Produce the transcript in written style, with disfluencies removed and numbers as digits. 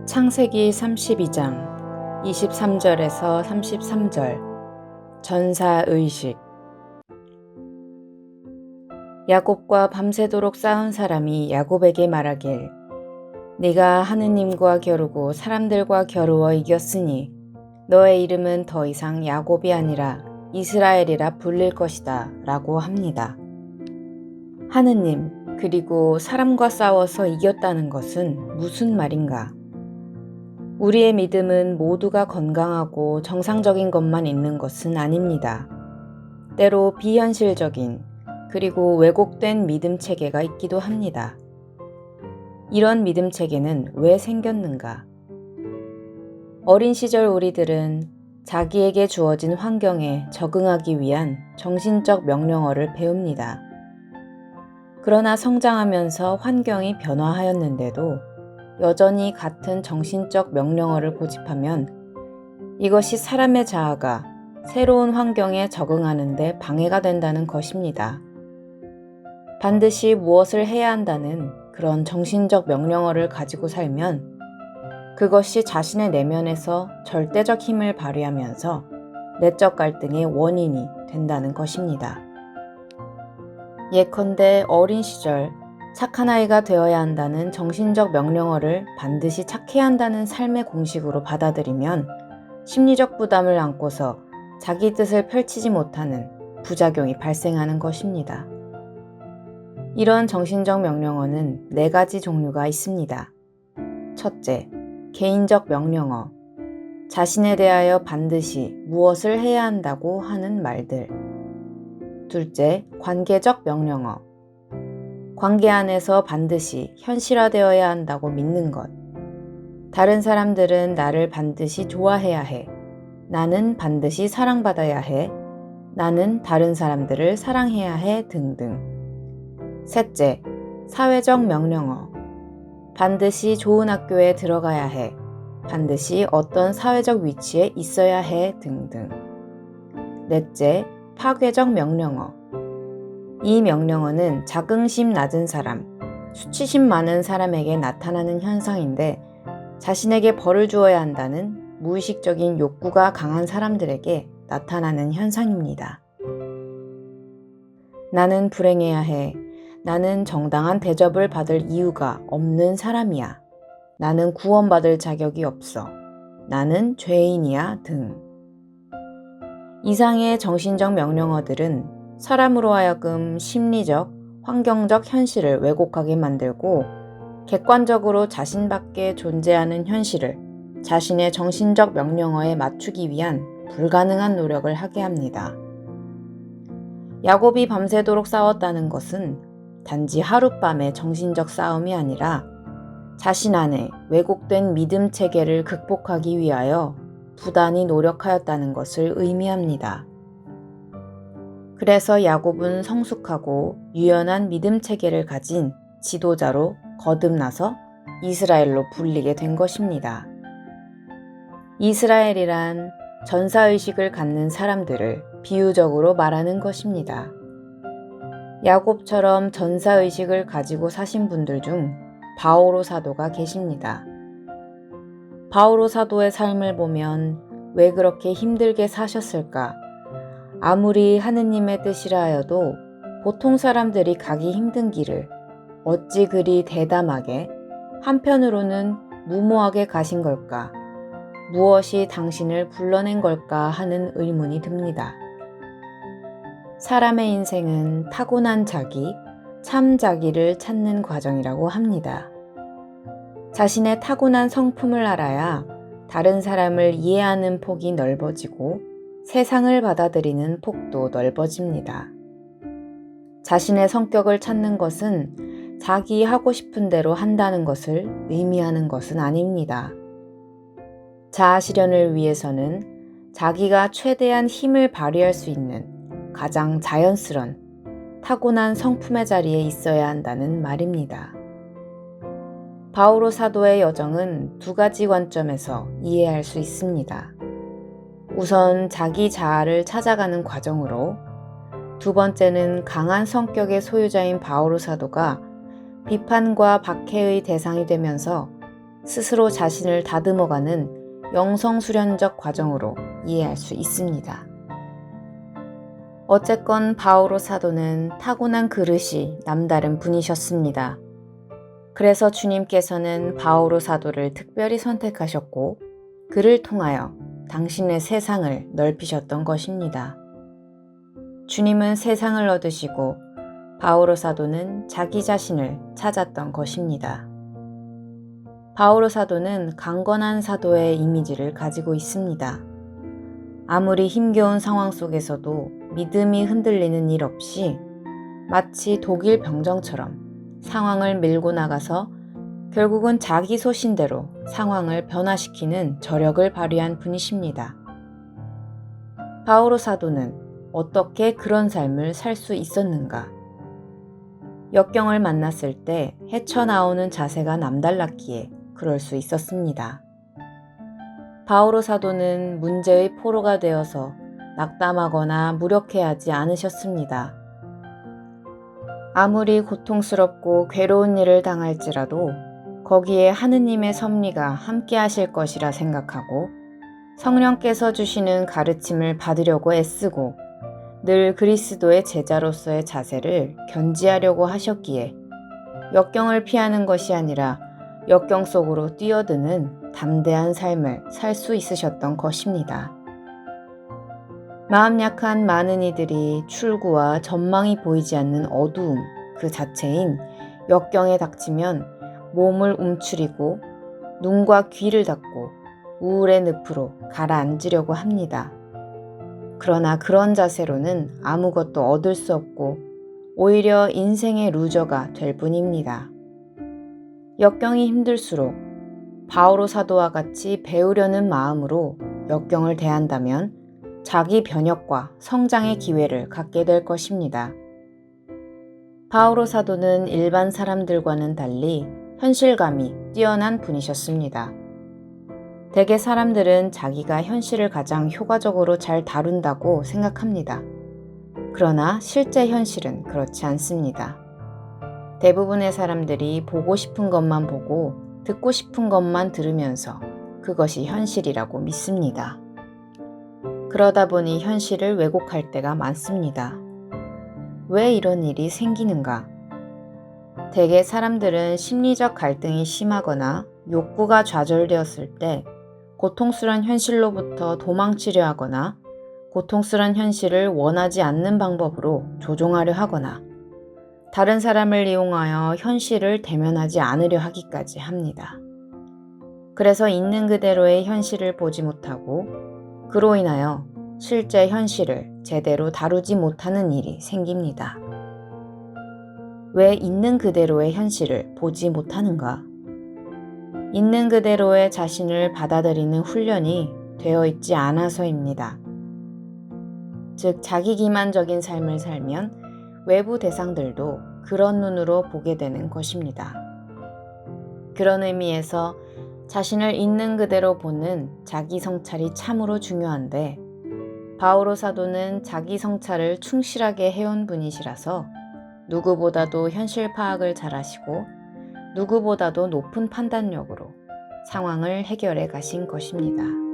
창세기 32장 23절에서 33절 전사의식. 야곱과 밤새도록 싸운 사람이 야곱에게 말하길, 네가 하느님과 겨루고 사람들과 겨루어 이겼으니 너의 이름은 더 이상 야곱이 아니라 이스라엘이라 불릴 것이다 라고 합니다. 하느님 그리고 사람과 싸워서 이겼다는 것은 무슨 말인가? 우리의 믿음은 모두가 건강하고 정상적인 것만 있는 것은 아닙니다. 때로 비현실적인 그리고 왜곡된 믿음 체계가 있기도 합니다. 이런 믿음 체계는 왜 생겼는가? 어린 시절 우리들은 자기에게 주어진 환경에 적응하기 위한 정신적 명령어를 배웁니다. 그러나 성장하면서 환경이 변화하였는데도 여전히 같은 정신적 명령어를 고집하면 이것이 사람의 자아가 새로운 환경에 적응하는 데 방해가 된다는 것입니다. 반드시 무엇을 해야 한다는 그런 정신적 명령어를 가지고 살면 그것이 자신의 내면에서 절대적 힘을 발휘하면서 내적 갈등의 원인이 된다는 것입니다. 예컨대 어린 시절 착한 아이가 되어야 한다는 정신적 명령어를 반드시 착해야 한다는 삶의 공식으로 받아들이면 심리적 부담을 안고서 자기 뜻을 펼치지 못하는 부작용이 발생하는 것입니다. 이런 정신적 명령어는 4가지 종류가 있습니다. 첫째, 개인적 명령어. 자신에 대하여 반드시 무엇을 해야 한다고 하는 말들. 둘째, 관계적 명령어. 관계 안에서 반드시 현실화되어야 한다고 믿는 것. 다른 사람들은 나를 반드시 좋아해야 해. 나는 반드시 사랑받아야 해. 나는 다른 사람들을 사랑해야 해 등등. 셋째, 사회적 명령어. 반드시 좋은 학교에 들어가야 해. 반드시 어떤 사회적 위치에 있어야 해 등등. 넷째, 파괴적 명령어. 이 명령어는 자긍심 낮은 사람, 수치심 많은 사람에게 나타나는 현상인데 자신에게 벌을 주어야 한다는 무의식적인 욕구가 강한 사람들에게 나타나는 현상입니다. 나는 불행해야 해. 나는 정당한 대접을 받을 이유가 없는 사람이야. 나는 구원받을 자격이 없어. 나는 죄인이야 등. 이상의 정신적 명령어들은 사람으로 하여금 심리적, 환경적 현실을 왜곡하게 만들고 객관적으로 자신 밖에 존재하는 현실을 자신의 정신적 명령어에 맞추기 위한 불가능한 노력을 하게 합니다. 야곱이 밤새도록 싸웠다는 것은 단지 하룻밤의 정신적 싸움이 아니라 자신 안에 왜곡된 믿음 체계를 극복하기 위하여 부단히 노력하였다는 것을 의미합니다. 그래서 야곱은 성숙하고 유연한 믿음 체계를 가진 지도자로 거듭나서 이스라엘로 불리게 된 것입니다. 이스라엘이란 전사의식을 갖는 사람들을 비유적으로 말하는 것입니다. 야곱처럼 전사의식을 가지고 사신 분들 중 바오로 사도가 계십니다. 바오로 사도의 삶을 보면 왜 그렇게 힘들게 사셨을까? 아무리 하느님의 뜻이라 하여도 보통 사람들이 가기 힘든 길을 어찌 그리 대담하게 한편으로는 무모하게 가신 걸까? 무엇이 당신을 불러낸 걸까 하는 의문이 듭니다. 사람의 인생은 타고난 자기, 참 자기를 찾는 과정이라고 합니다. 자신의 타고난 성품을 알아야 다른 사람을 이해하는 폭이 넓어지고 세상을 받아들이는 폭도 넓어집니다. 자신의 성격을 찾는 것은 자기 하고 싶은 대로 한다는 것을 의미하는 것은 아닙니다. 자아 실현을 위해서는 자기가 최대한 힘을 발휘할 수 있는 가장 자연스런 타고난 성품의 자리에 있어야 한다는 말입니다. 바오로 사도의 여정은 2가지 관점에서 이해할 수 있습니다. 우선 자기 자아를 찾아가는 과정으로, 두 번째는 강한 성격의 소유자인 바오로 사도가 비판과 박해의 대상이 되면서 스스로 자신을 다듬어가는 영성수련적 과정으로 이해할 수 있습니다. 어쨌건 바오로 사도는 타고난 그릇이 남다른 분이셨습니다. 그래서 주님께서는 바오로 사도를 특별히 선택하셨고 그를 통하여 당신의 세상을 넓히셨던 것입니다. 주님은 세상을 얻으시고 바오로 사도는 자기 자신을 찾았던 것입니다. 바오로 사도는 강건한 사도의 이미지를 가지고 있습니다. 아무리 힘겨운 상황 속에서도 믿음이 흔들리는 일 없이 마치 독일 병정처럼 상황을 밀고 나가서 결국은 자기 소신대로 상황을 변화시키는 저력을 발휘한 분이십니다. 바오로 사도는 어떻게 그런 삶을 살 수 있었는가? 역경을 만났을 때 헤쳐나오는 자세가 남달랐기에 그럴 수 있었습니다. 바오로 사도는 문제의 포로가 되어서 낙담하거나 무력해하지 않으셨습니다. 아무리 고통스럽고 괴로운 일을 당할지라도 거기에 하느님의 섭리가 함께 하실 것이라 생각하고 성령께서 주시는 가르침을 받으려고 애쓰고 늘 그리스도의 제자로서의 자세를 견지하려고 하셨기에 역경을 피하는 것이 아니라 역경 속으로 뛰어드는 담대한 삶을 살 수 있으셨던 것입니다. 마음 약한 많은 이들이 출구와 전망이 보이지 않는 어두움 그 자체인 역경에 닥치면 몸을 움츠리고 눈과 귀를 닫고 우울의 늪으로 가라앉으려고 합니다. 그러나 그런 자세로는 아무것도 얻을 수 없고 오히려 인생의 루저가 될 뿐입니다. 역경이 힘들수록 바오로 사도와 같이 배우려는 마음으로 역경을 대한다면 자기 변혁과 성장의 기회를 갖게 될 것입니다. 바오로 사도는 일반 사람들과는 달리 현실감이 뛰어난 분이셨습니다. 대개 사람들은 자기가 현실을 가장 효과적으로 잘 다룬다고 생각합니다. 그러나 실제 현실은 그렇지 않습니다. 대부분의 사람들이 보고 싶은 것만 보고 듣고 싶은 것만 들으면서 그것이 현실이라고 믿습니다. 그러다 보니 현실을 왜곡할 때가 많습니다. 왜 이런 일이 생기는가? 대개 사람들은 심리적 갈등이 심하거나 욕구가 좌절되었을 때 고통스러운 현실로부터 도망치려 하거나 고통스러운 현실을 원하지 않는 방법으로 조종하려 하거나 다른 사람을 이용하여 현실을 대면하지 않으려 하기까지 합니다. 그래서 있는 그대로의 현실을 보지 못하고 그로 인하여 실제 현실을 제대로 다루지 못하는 일이 생깁니다. 왜 있는 그대로의 현실을 보지 못하는가? 있는 그대로의 자신을 받아들이는 훈련이 되어 있지 않아서입니다. 즉, 자기기만적인 삶을 살면 외부 대상들도 그런 눈으로 보게 되는 것입니다. 그런 의미에서 자신을 있는 그대로 보는 자기 성찰이 참으로 중요한데 바오로 사도는 자기 성찰을 충실하게 해온 분이시라서 누구보다도 현실 파악을 잘하시고 누구보다도 높은 판단력으로 상황을 해결해 가신 것입니다.